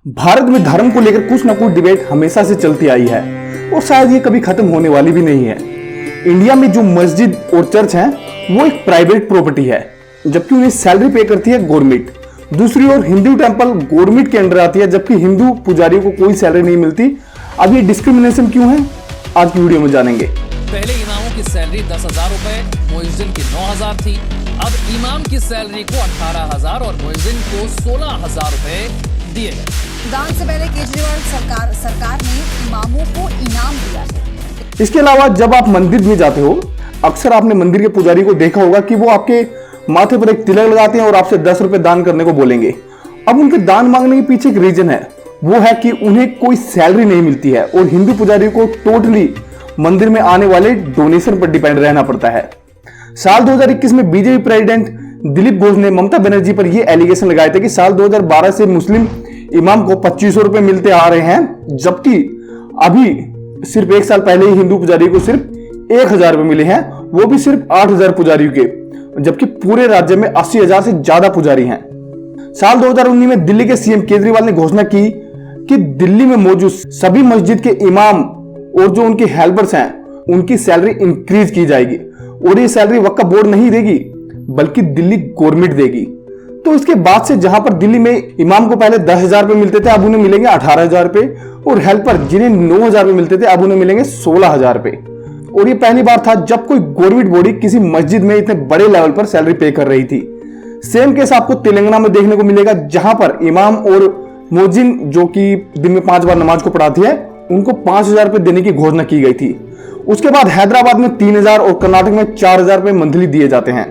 भारत में धर्म को लेकर कुछ ना कुछ डिबेट हमेशा से चलती आई है और शायद ये कभी खत्म होने वाली भी नहीं है। इंडिया में जो मस्जिद और चर्च हैं वो एक प्राइवेट प्रॉपर्टी है, जबकि उन्हें सैलरी पे करती है गवर्नमेंट। दूसरी ओर हिंदू टेंपल गवर्नमेंट के अंडर आती है, जबकि हिंदू पुजारियों को कोई सैलरी नहीं मिलती। अब ये डिस्क्रिमिनेशन क्यों है, आज की वीडियो में जानेंगे। पहले इमामों की सैलरी 10,000 रुपए, मुअज्जिन की 9,000 थी। अब इमाम की सैलरी को 18,000 और मुअज्जिन को 16,000 रुपए दिए गए। दान से पहले केजरीवाल सरकार ने इमामों को इनाम दिया है। इसके अलावा जब आप मंदिर में जाते हो, अक्सर आपने मंदिर के पुजारी को देखा होगा कि वो आपके माथे पर एक तिलक लगाते हैं और आपसे 10 रुपए दान करने को बोलेंगे। अब उनके दान मांगने के पीछे एक रीजन है, वो है कि उन्हें कोई सैलरी नहीं मिलती है और हिंदू पुजारियों को टोटली मंदिर में आने वाले डोनेशन पर डिपेंड रहना पड़ता है। साल 2021 में बीजेपी प्रेसिडेंट दिलीप घोष ने ममता बनर्जी पर यह एलिगेशन लगाए थे कि साल 2012 से मुस्लिम इमाम को 2500 रुपए मिलते आ रहे हैं, जबकि अभी सिर्फ एक साल पहले ही हिंदू पुजारी को सिर्फ 1,000 रुपए मिले हैं, वो भी सिर्फ 8,000 पुजारियों के, जबकि पूरे राज्य में 80,000 से ज्यादा पुजारी हैं। साल 2019 में दिल्ली के सीएम केजरीवाल ने घोषणा की कि दिल्ली में मौजूद सभी मस्जिद के इमाम और जो उनके हेल्पर्स हैं उनकी सैलरी इंक्रीज की जाएगी और ये सैलरी वक्फ बोर्ड नहीं देगी बल्कि दिल्ली गवर्नमेंट देगी। तो इसके बाद से जहां पर दिल्ली में इमाम को पहले 10,000 रुपए मिलते थे, अब उन्हें मिलेंगे 18,000 रुपए, और हेल्पर जिन्हें 9,000 रुपए मिलते थे अब उन्हें मिलेंगे 16,000 रुपए। और ये पहली बार था जब कोई गवर्नमेंट बॉडी किसी मस्जिद में इतने बड़े लेवल पर सैलरी पे कर रही थी। सेम केस आपको तेलंगाना में देखने को मिलेगा, जहां पर इमाम और मुअज्जिन जो कि दिन में 5 बार नमाज को पढ़ाती है उनको 5,000 रुपए देने की घोषणा की गई थी। उसके बाद हैदराबाद में 3,000 और कर्नाटक में 4,000 रुपए मंथली दिए जाते हैं।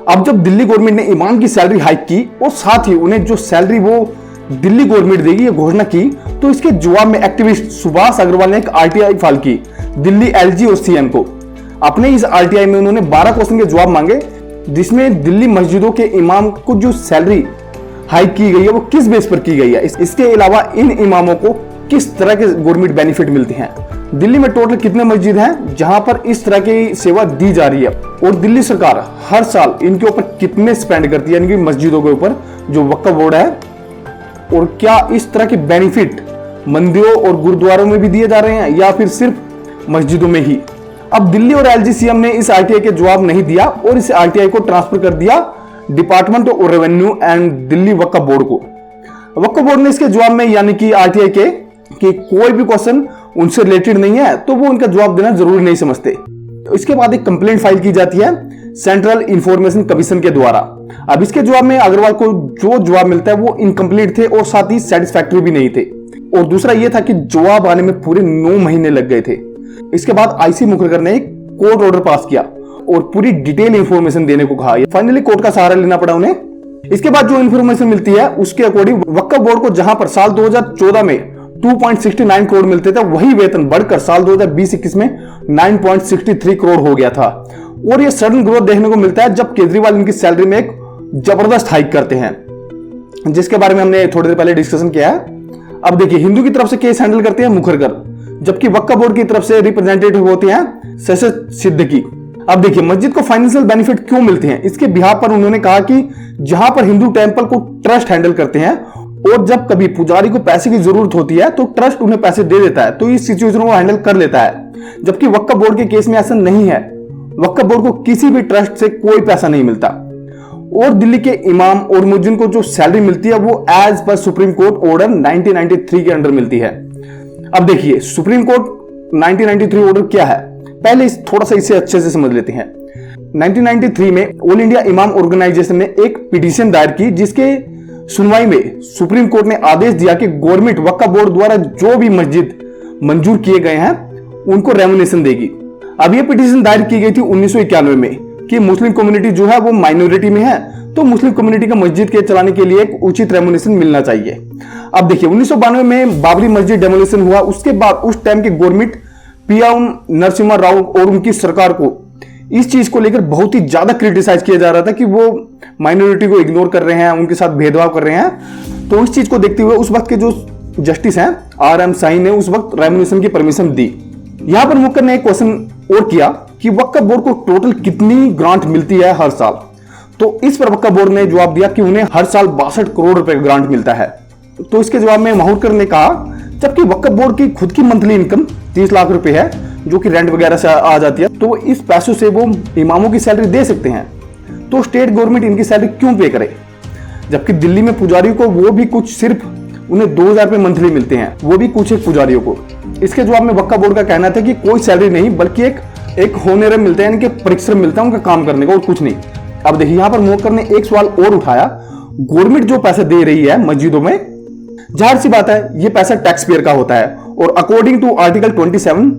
अब जब दिल्ली गवर्नमेंट ने इमाम की सैलरी हाइक की और साथ ही उन्हें जो सैलरी वो दिल्ली गवर्नमेंट देगी ये घोषणा की, तो इसके जवाब में एक्टिविस्ट सुभाष अग्रवाल ने एक आरटीआई फाइल की दिल्ली एलजी और सीएम को। अपने इस आरटीआई में उन्होंने 12 क्वेश्चन के जवाब मांगे, जिसमें दिल्ली मस्जिदों के इमाम को जो सैलरी हाइक की गई है वो किस बेस पर की गई है, इसके अलावा इन इमामों को किस तरह के गवर्नमेंट बेनिफिट मिलते हैं, दिल्ली में टोटल कितने मस्जिद हैं जहां पर इस तरह की सेवा दी जा रही है, और दिल्ली सरकार हर साल इनके ऊपर कितने स्पेंड करती है, इनकी मस्जिदों के ऊपर जो वक्फ बोर्ड है, और क्या इस तरह के बेनिफिट मंदिरों और गुरुद्वारों में भी दिए जा रहे हैं या फिर सिर्फ मस्जिदों में ही। अब दिल्ली और एलजी सीएम ने इस आरटीआई के जवाब नहीं दिया और इस आरटीआई को ट्रांसफर कर दिया department of revenue and Delhi Waqf board को। वक्फ बोर्ड ने इसके जवाब में यानी कि आरटीआई के कि कोई भी क्वेश्चन उनसे रिलेटेड नहीं है तो वो उनका जवाब देना जरूरी नहीं समझते। इसके बाद एक कंप्लेंट फाइल की जाती है सेंट्रल इंफॉर्मेशन कमीशन के द्वारा। अब इसके जवाब में अग्रवाल को जो जवाब मिलता है वो इनकम्प्लीट थे और साथ ही सेटिस्फैक्टरी भी नहीं थे, और दूसरा ये था कि जवाब आने में पूरे 9 महीने लग गए थे। इसके बाद आईसी मुखर्जी ने एक कोर्ट ऑर्डर पास किया और पूरी डिटेल इंफॉर्मेशन देने को कहा। फाइनली कोर्ट का सहारा लेना पड़ा उन्हें। इसके बाद जो इंफॉर्मेशन मिलती है उसके अकॉर्डिंग वक्फ बोर्ड को जहां पर साल 2014 में 2.69 करोड़ मिलते थे, वही वेतन बढ़कर साल 2020-21 में 9.63 करोड़ हो गया था। और ये सडन ग्रोथ देखने को मिलता है जब केजरीवाल इनकी सैलरी में एक जबरदस्त हाइक करते हैं, जिसके बारे में हमने थोड़ी देर पहले डिस्कशन किया है। अब देखिए, हिंदू की तरफ से केस हैंडल करते हैं मुखर्जी, जबकि वक्फ बोर्ड की तरफ से रिप्रेजेंटेटिव होते हैं शशद सिद्दीकी। अब देखिए, मस्जिद को फाइनेंशियल बेनिफिट क्यों मिलते हैं, इसके बिहाफ पर उन्होंने कहा कि जहां पर हिंदू टेंपल को ट्रस्ट हैंडल करते हैं और जब कभी पुजारी को पैसे की जरूरत होती है तो ट्रस्ट उन्हें पैसे दे देता है, तो इस सिचुएशन को हैंडल कर लेता है, जबकि वक्फ बोर्ड के केस में ऐसा नहीं है। वक्फ बोर्ड को किसी भी ट्रस्ट से कोई पैसा नहीं मिलता और दिल्ली के इमाम और मुअज्जिन को जो सैलरी मिलती है वो as per supreme court order 1993 के अंडर मिलती है। अब देखिए, सुप्रीम कोर्ट 1993 ऑर्डर क्या है, पहले थोड़ा सा इसे अच्छे से समझ लेते हैं। 1993 में ऑल इंडिया इमाम ऑर्गेनाइजेशन ने एक पिटीशन दायर की, जिसके सुनवाई में सुप्रीम कोर्ट ने आदेश दिया कि गवर्नमेंट वक्फ बोर्ड द्वारा जो भी मस्जिद मंजूर किए गए हैं उनको रेमुनेशन देगी। अब यह पिटीशन दायर की गई थी 1991 में कि मुस्लिम कम्युनिटी जो है वो माइनॉरिटी में है, तो मुस्लिम कम्युनिटी का मस्जिद के चलाने के लिए एक उचित रेमुनेशन मिलना चाहिए। अब देखिए, 1992 में बाबरी मस्जिद डेमोलिशन हुआ, उसके बाद उस टाइम के गवर्नमेंट पीएम नरसिम्हा राव और उनकी सरकार को इस चीज को लेकर बहुत ही ज्यादा क्रिटिसाइज किया जा रहा था कि वो माइनॉरिटी को इग्नोर कर रहे हैं, उनके साथ भेदभाव कर रहे हैं। तो इस चीज को देखते हुए उस वक्त के जो जस्टिस हैं आर.एम. साई ने उस वक्त रेमुनेशन की परमिशन दी। यहां पर मुखर्जी ने एक क्वेश्चन और किया कि वक्फ बोर्ड को टोटल कितनी ग्रांट मिलती है हर साल, तो इस पर वक्फ बोर्ड ने जवाब दिया कि उन्हें हर साल 62 करोड़ रुपए ग्रांट मिलता है। तो इसके जवाब में माहूरकर ने कहा, जबकि वक्फ बोर्ड की खुद की मंथली इनकम 30 लाख रुपए है, जो कि रेंट वगैरह से आ जाती है, तो इस पैसों से वो इमामों की सैलरी दे सकते हैं। तो स्टेट गवर्नमेंट इनकी सैलरी क्यों पे करे? जबकि दिल्ली में पुजारियों को वो भी कुछ सिर्फ उन्हें 2000 रुपए मंथली मिलते हैं, वो भी कुछ एक पुजारियों को। इसके जवाब में वक्फ बोर्ड का कहना था कि कोई सैलरी नहीं, बल्कि एक होनरम मिलता है, यानी कि परिश्रम मिलता है उनका काम करने का, और कुछ नहीं। अब देखिए यहाँ पर मोहक्कर ने एक सवाल और उठाया, गवर्नमेंट जो पैसे दे रही है मस्जिदों में, जाहिर सी बात है ये पैसा टैक्स पेयर का होता है, और अकॉर्डिंग टू आर्टिकल 27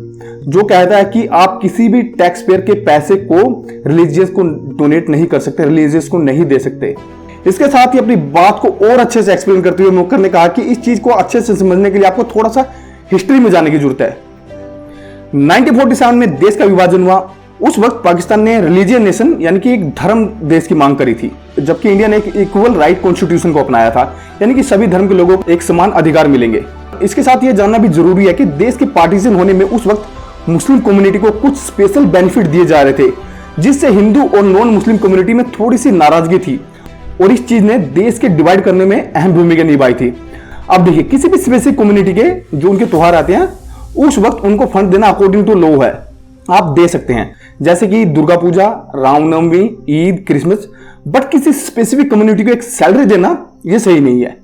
जो कहता है कि आप किसी भी टैक्स पेयर के पैसे को रिलीजियस को डोनेट नहीं कर सकते, रिलीजियस को नहीं दे सकते। इसके साथ ही अपनी बात को और अच्छे से एक्सप्लेन करते हुए मोहक्कर ने कहा कि इस चीज को अच्छे से समझने के लिए आपको थोड़ा सा हिस्ट्री में जाने की जरूरत है। 1947 में देश का विभाजन हुआ। उस वक्त पाकिस्तान ने रिलीजियन नेशन यानी कि एक धर्म देश की मांग करी थी, जबकि इंडिया ने एक इक्वल राइट कॉन्स्टिट्यूशन को अपनाया था, यानी कि सभी धर्म के लोगों को एक समान अधिकार मिलेंगे। इसके साथ यह जानना भी जरूरी है कि देश के पार्टीशन होने में उस वक्त मुस्लिम कम्युनिटी को कुछ स्पेशल बेनिफिट दिए जा रहे थे, जिससे हिंदू और नॉन मुस्लिम कम्युनिटी में थोड़ी सी नाराजगी थी, और इस चीज ने देश के डिवाइड करने में अहम भूमिका निभाई थी। अब देखिए, किसी भी स्पेसिफिक कम्युनिटी के जो उनके त्योहार आते हैं, उस वक्त उनको फंड देना अकॉर्डिंग टू लॉ है, आप दे सकते हैं, जैसे कि दुर्गा पूजा, रामनवमी, ईद, क्रिसमस। बट किसी स्पेसिफिक कम्युनिटी को एक सैलरी देना ये सही नहीं है।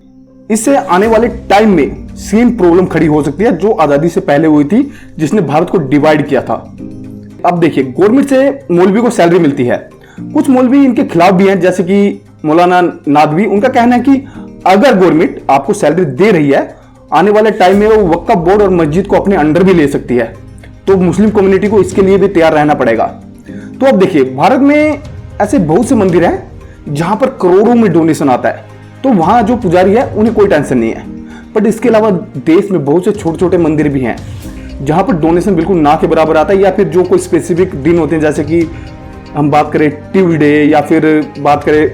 इससे आने वाले टाइम में सेम प्रॉब्लम खड़ी हो सकती है जो आजादी से पहले हुई थी, जिसने भारत को डिवाइड किया था। अब देखिए, गवर्नमेंट से मौलवी को सैलरी मिलती है, कुछ मौलवी इनके खिलाफ भी हैं, जैसे कि मौलाना नादवी। उनका कहना है कि अगर गवर्नमेंट आपको सैलरी दे रही है, आने वाले टाइम में वो वक्फ बोर्ड और मस्जिद को अपने अंडर भी ले सकती है, तो मुस्लिम कम्युनिटी को इसके लिए भी तैयार रहना पड़ेगा। तो अब देखिए, भारत में ऐसे बहुत से मंदिर हैं जहां पर करोड़ों में डोनेशन आता है, तो वहां जो पुजारी है उन्हें कोई टेंशन नहीं है। बट इसके अलावा देश में बहुत से छोटे छोटे मंदिर भी हैं जहां पर डोनेशन बिल्कुल ना के बराबर आता है, या फिर जो कोई स्पेसिफिक दिन होते हैं, जैसे कि हम बात करें ट्यूसडे या फिर बात करें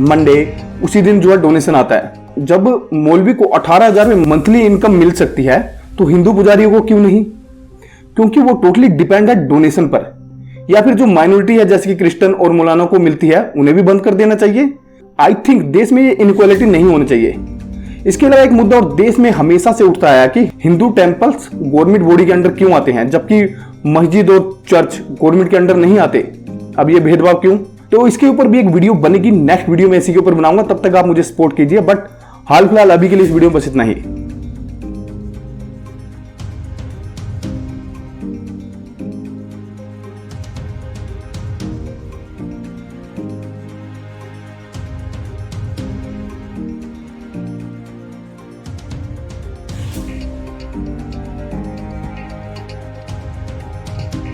मंडे, उसी दिन जो है डोनेशन आता है। जब मौलवी को 18,000 में मंथली इनकम मिल सकती है, तो हिंदू पुजारियों को क्यों नहीं? क्योंकि वो टोटली डिपेंड है डोनेशन पर। या फिर जो माइनॉरिटी है, जैसे कि क्रिश्चियन और मौलाना को मिलती है, उन्हें भी बंद कर देना चाहिए। आई थिंक देश में ये इनइक्वालिटी नहीं होनी चाहिए। इसके अलावा एक मुद्दा और देश में हमेशा से उठता है कि हिंदू टेम्पल्स गवर्नमेंट बॉडी के अंडर क्यों आते हैं, जबकि मस्जिद और चर्च गवर्नमेंट के अंडर नहीं आते। अब ये भेदभाव क्यों? तो इसके ऊपर भी एक वीडियो बनेगी, नेक्स्ट वीडियो में इसी के ऊपर बनाऊंगा। तब तक आप मुझे सपोर्ट कीजिए। बट हाल फिलहाल अभी के लिए इस वीडियो में बस इतना ही।